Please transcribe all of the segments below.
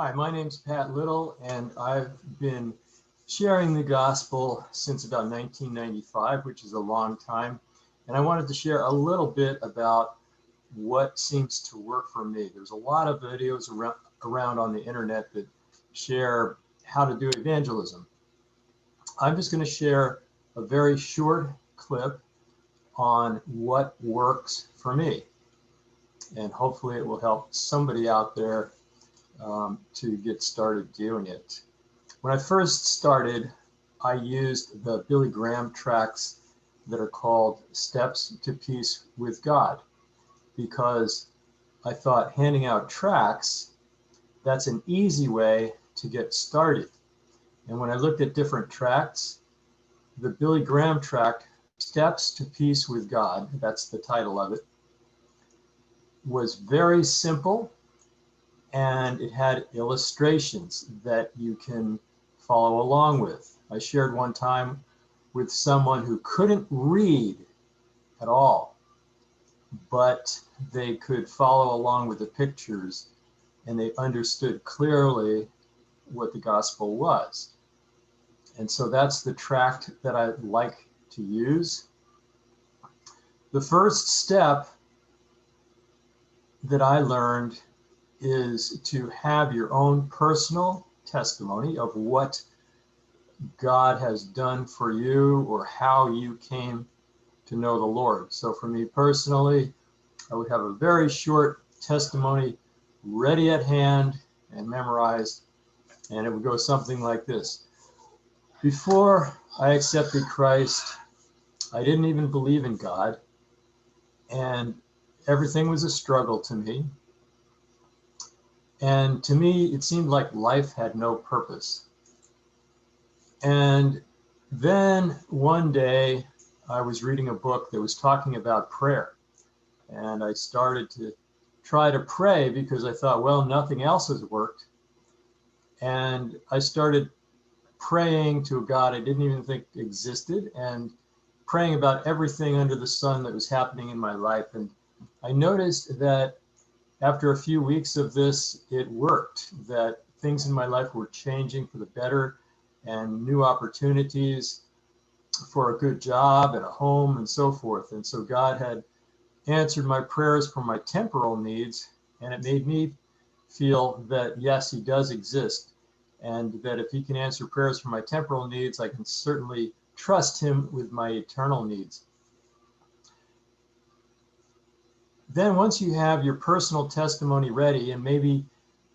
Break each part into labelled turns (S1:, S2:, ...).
S1: Hi, my name's Pat Little, and I've been sharing the gospel since about 1995, which is a long time. And I wanted to share a little bit about what seems to work for me. There's a lot of videos around on the internet that share how to do evangelism. I'm just going to share a very short clip on what works for me. And hopefully it will help somebody out there to get started doing it. When I first started, I used the Billy Graham tracts that are called Steps to Peace with God, because I thought handing out tracts, that's an easy way to get started. And when I looked at different tracts, the Billy Graham tract, Steps to Peace with God, that's the title of it, was very simple, and it had illustrations that you can follow along with. I shared one time with someone who couldn't read at all, but they could follow along with the pictures, and they understood clearly what the gospel was. And so that's the tract that I like to use. The first step that I learned is to have your own personal testimony of what God has done for you or how you came to know the Lord. So for me personally, I would have a very short testimony ready at hand and memorized, and it would go something like this. Before I accepted Christ, I didn't even believe in God, and everything was a struggle to me. And to me, it seemed like life had no purpose. And then one day I was reading a book that was talking about prayer. And I started to try to pray because I thought, well, nothing else has worked. And I started praying to a God I didn't even think existed, and praying about everything under the sun that was happening in my life. And I noticed that after a few weeks of this, it worked, that things in my life were changing for the better, and new opportunities for a good job and a home and so forth. And so God had answered my prayers for my temporal needs, and it made me feel that, yes, he does exist, and that if he can answer prayers for my temporal needs, I can certainly trust him with my eternal needs. Then once you have your personal testimony ready, and maybe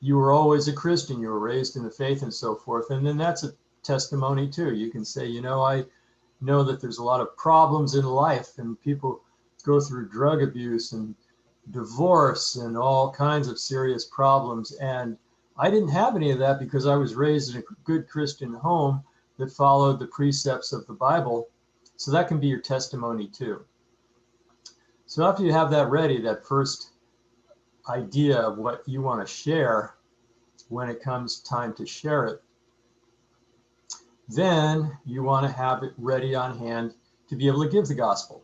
S1: you were always a Christian, you were raised in the faith and so forth, and then that's a testimony too. You can say, I know that there's a lot of problems in life, and people go through drug abuse and divorce and all kinds of serious problems. And I didn't have any of that because I was raised in a good Christian home that followed the precepts of the Bible. So that can be your testimony too. So after you have that ready, that first idea of what you want to share when it comes time to share it, then you want to have it ready on hand to be able to give the gospel.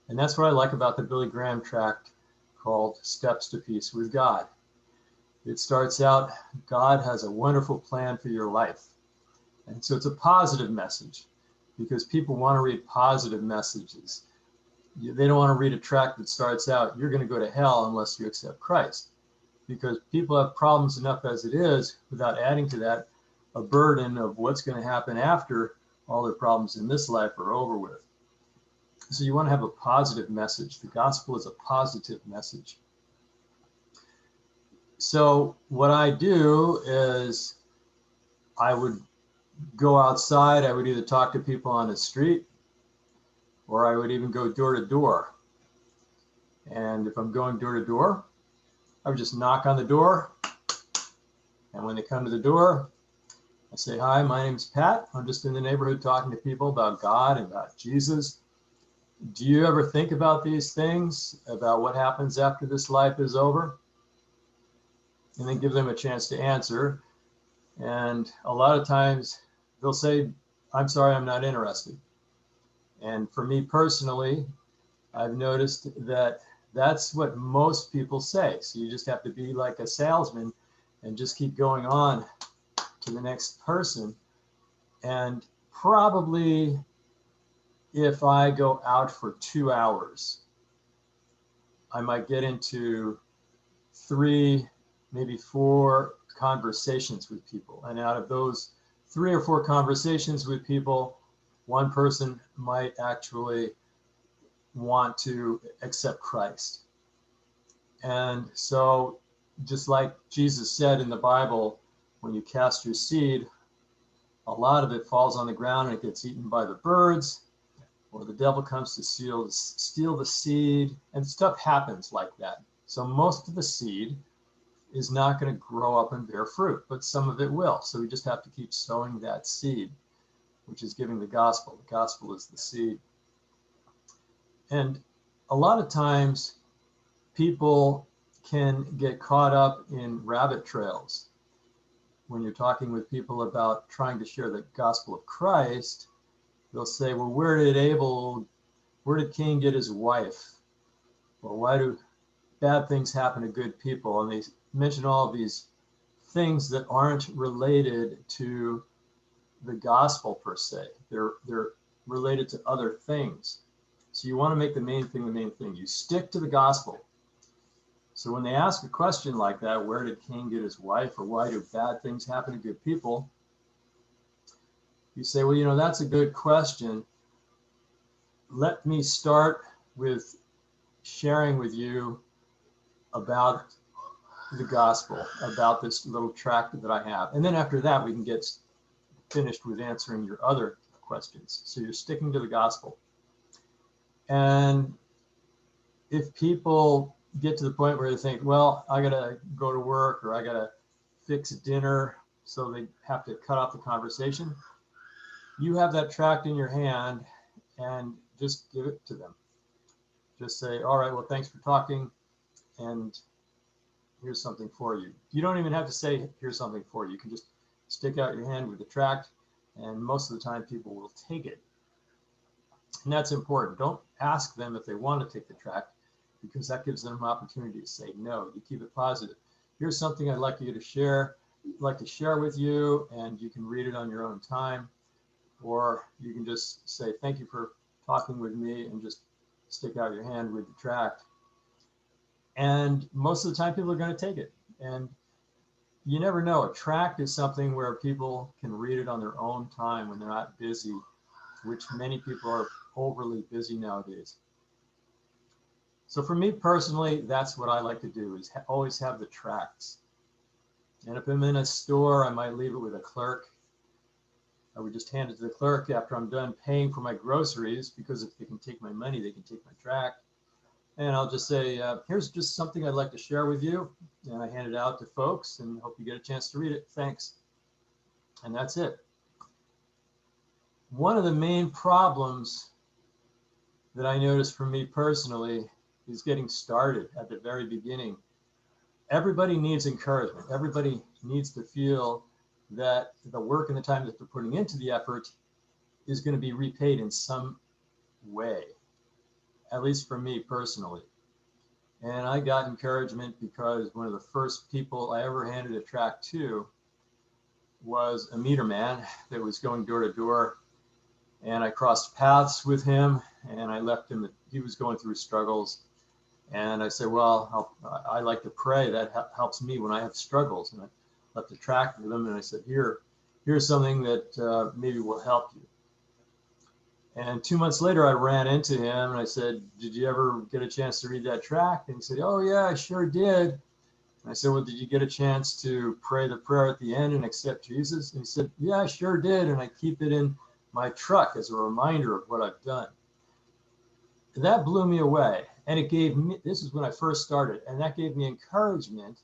S1: And that's what I like about the Billy Graham tract called Steps to Peace with God. It starts out, God has a wonderful plan for your life. And so it's a positive message, because people want to read positive messages. They don't want to read a tract that starts out, you're going to go to hell unless you accept Christ, because people have problems enough as it is without adding to that a burden of what's going to happen after all their problems in this life are over with. So you want to have a positive message. The gospel is a positive message. So what I do is I would go outside. I would either talk to people on the street, or I would even go door to door. And if I'm going door to door, I would just knock on the door. And when they come to the door, I say, hi, my name's Pat. I'm just in the neighborhood talking to people about God and about Jesus. Do you ever think about these things, about what happens after this life is over? And then give them a chance to answer. And a lot of times they'll say, I'm sorry, I'm not interested. And for me personally, I've noticed that that's what most people say. So you just have to be like a salesman and just keep going on to the next person. And probably if I go out for 2 hours, I might get into 3, maybe 4 conversations with people. And out of those 3 or 4 conversations with people, one person might actually want to accept Christ. And so, just like Jesus said in the Bible, when you cast your seed, a lot of it falls on the ground and it gets eaten by the birds, or the devil comes to steal the seed, and stuff happens like that. So most of the seed is not going to grow up and bear fruit, but some of it will. So we just have to keep sowing that seed, which is giving the gospel. The gospel is the seed. And a lot of times people can get caught up in rabbit trails. When you're talking with people about trying to share the gospel of Christ, they'll say, well, where did Cain get his wife? Well, why do bad things happen to good people? And they mention all of these things that aren't related to the gospel per se. They're related to other things. So you want to make the main thing the main thing. You stick to the gospel. So when they ask a question like that, where did Cain get his wife, or why do bad things happen to good people? You say, well, that's a good question. Let me start with sharing with you about the gospel, about this little tract that I have. And then after that, we can get finished with answering your other questions. So you're sticking to the gospel. And if people get to the point where they think, well, I got to go to work, or I got to fix dinner, so they have to cut off the conversation, you have that tract in your hand and just give it to them. Just say, all right, well, thanks for talking, and here's something for you. You don't even have to say, here's something for you. You can just stick out your hand with the tract, and most of the time people will take it. And that's important. Don't ask them if they want to take the tract, because that gives them an opportunity to say no. You keep it positive. Here's something I'd like you to share, with you, and you can read it on your own time. Or you can just say, thank you for talking with me, and just stick out your hand with the tract. And most of the time people are going to take it. And you never know. A tract is something where people can read it on their own time when they're not busy, which many people are overly busy nowadays. So for me personally, that's what I like to do, is always have the tracts. And if I'm in a store, I might leave it with a clerk. I would just hand it to the clerk after I'm done paying for my groceries, because if they can take my money, they can take my tract. And I'll just say, here's just something I'd like to share with you. And I hand it out to folks and hope you get a chance to read it. Thanks. And that's it. One of the main problems that I noticed for me personally is getting started at the very beginning. Everybody needs encouragement. Everybody needs to feel that the work and the time that they're putting into the effort is going to be repaid in some way, at least for me personally. And I got encouragement because one of the first people I ever handed a tract to was a meter man that was going door to door. And I crossed paths with him, and I left him. He was going through struggles. And I said, well, I like to pray. That helps me when I have struggles. And I left a tract with him, and I said, here's something that maybe will help you. And 2 months later, I ran into him, and I said, did you ever get a chance to read that tract? And he said, oh, yeah, I sure did. And I said, well, did you get a chance to pray the prayer at the end and accept Jesus? And he said, yeah, I sure did. And I keep it in my truck as a reminder of what I've done. That blew me away. And it gave me, this is when I first started, and that gave me encouragement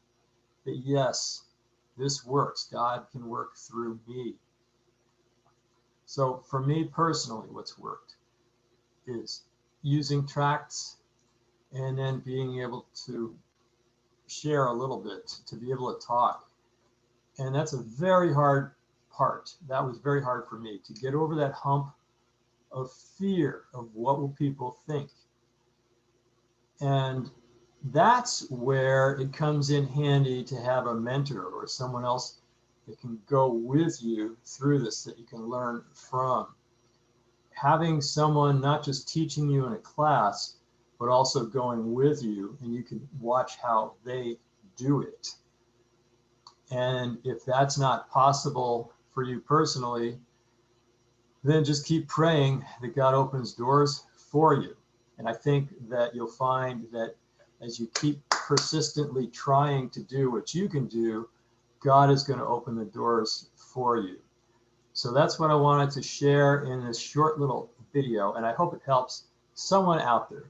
S1: that yes, this works. God can work through me. So for me personally, what's worked is using tracts and then being able to share a little bit, to be able to talk. And that's a very hard part. That was very hard for me to get over that hump of fear of what will people think. And that's where it comes in handy to have a mentor or someone else that can go with you through this, that you can learn from. Having someone not just teaching you in a class, but also going with you, and you can watch how they do it. And if that's not possible for you personally, then just keep praying that God opens doors for you. And I think that you'll find that as you keep persistently trying to do what you can do, God is going to open the doors for you. So that's what I wanted to share in this short little video, and I hope it helps someone out there.